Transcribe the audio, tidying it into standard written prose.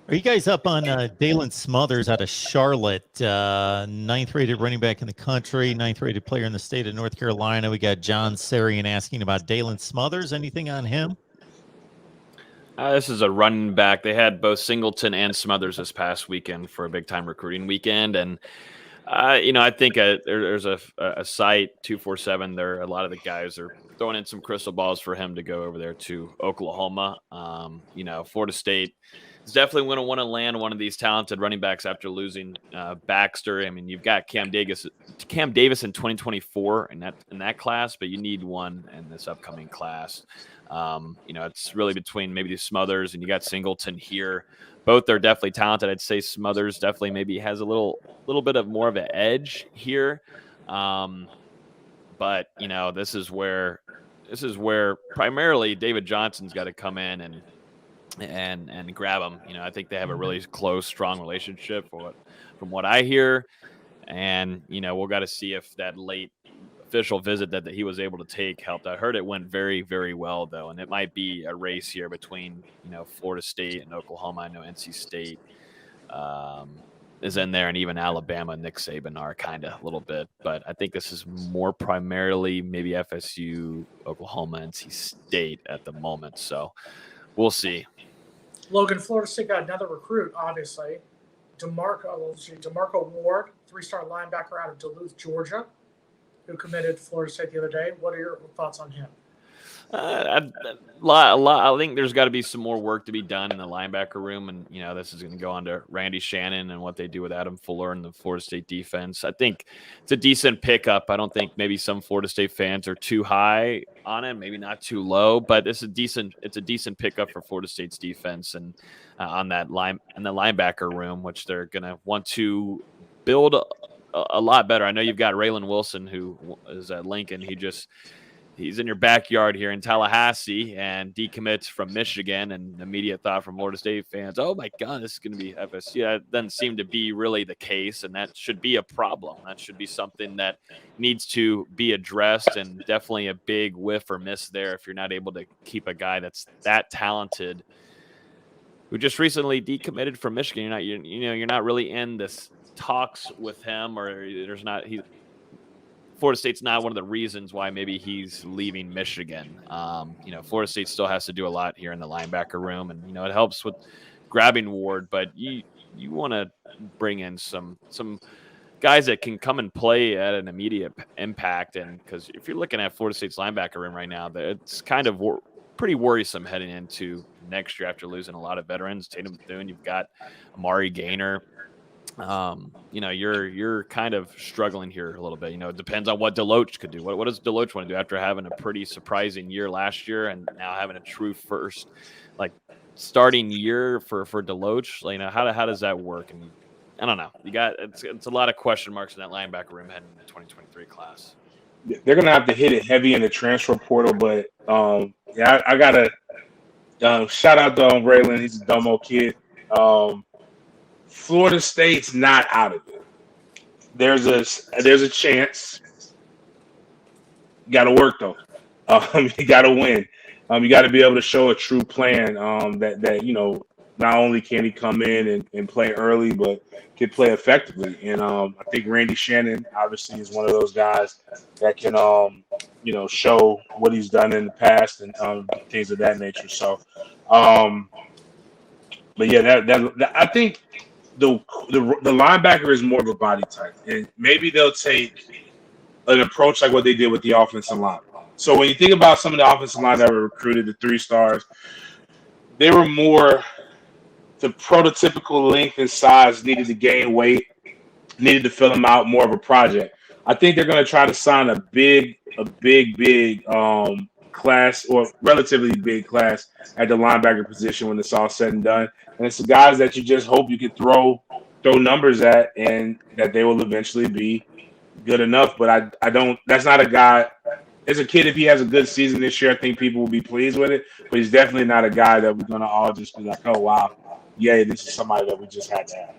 Are you guys up on Daylan Smothers out of Charlotte, ninth-rated running back in the country, ninth-rated player in the state of North Carolina? We got John Sarian asking about Daylan Smothers. Anything on him? This is a running back. They had both Singleton and Smothers this past weekend for a big-time recruiting weekend, and I think there's a site 247. There, a lot of the guys are throwing in some crystal balls for him to go over there to Oklahoma. Florida State is definitely going to want to land one of these talented running backs after losing Baxter. I mean, you've got Cam Davis in 2024 in that class, but you need one in this upcoming class. It's really between maybe the Smothers and you got Singleton here. Both are definitely talented. I'd say Smothers definitely maybe has a little bit of more of an edge here. But this is where primarily David Johnson's got to come in and grab him. I think they have a really close, strong relationship from what I hear. And, we'll got to see if that late official visit that he was able to take helped. I heard it went very, very well, though, and it might be a race here between Florida State and Oklahoma. I know NC State is in there, and even Alabama and Nick Saban are kind of a little bit, but I think this is more primarily maybe FSU, Oklahoma, NC State at the moment. So we'll see. Logan, Florida State got another recruit, obviously. Demarco Ward, three-star linebacker out of Duluth, Georgia, who committed to Florida State the other day. What are your thoughts on him? I think there's got to be some more work to be done in the linebacker room, and this is going to go on to Randy Shannon and what they do with Adam Fuller and the Florida State defense. I think it's a decent pickup. I don't think maybe some Florida State fans are too high on it, maybe not too low, but it's a decent pickup for Florida State's defense and on that line in the linebacker room, which they're going to want to build a lot better. I know you've got Raylan Wilson, who is at Lincoln. He's in your backyard here in Tallahassee and decommits from Michigan, and immediate thought from Florida State fans, oh my God, this is going to be FSU. That doesn't seem to be really the case, and that should be a problem. That should be something that needs to be addressed, and definitely a big whiff or miss there if you're not able to keep a guy that's that talented who just recently decommitted from Michigan. You're not really in this talks with him, or Florida State's not one of the reasons why maybe he's leaving Michigan. Florida State still has to do a lot here in the linebacker room, and it helps with grabbing Ward, but you want to bring in some guys that can come and play at an immediate impact. And because if you're looking at Florida State's linebacker room right now, it's kind of pretty worrisome heading into next year after losing a lot of veterans. Tatum Bethune, you've got Amari Gaynor. You're kind of struggling here a little bit. It depends on what Deloach could do. What does Deloach want to do after having a pretty surprising year last year and now having a true first, starting year for Deloach? How does that work? And I don't know. It's a lot of question marks in that linebacker room heading into the 2023 class. They're gonna have to hit it heavy in the transfer portal, but I gotta shout out to Raylan. He's a dumb old kid. Florida State's not out of it. There's a chance. You got to work though. You got to win. You got to be able to show a true plan. That not only can he come in and play early, but can play effectively. And I think Randy Shannon obviously is one of those guys that can show what he's done in the past and things of that nature. So, but yeah, that I think. The linebacker is more of a body type, and maybe they'll take an approach like what they did with the offensive line. So when you think about some of the offensive line that were recruited, the 3 stars, they were more the prototypical length and size, needed to gain weight, needed to fill them out, more of a project. I think they're going to try to sign a big class, or relatively big class, at the linebacker position when it's all said and done. And it's the guys that you just hope you could throw numbers at, and that they will eventually be good enough. But I don't. That's not a guy. As a kid, if he has a good season this year, I think people will be pleased with it. But he's definitely not a guy that we're gonna all just be like, oh wow, yeah, this is somebody that we just had to have.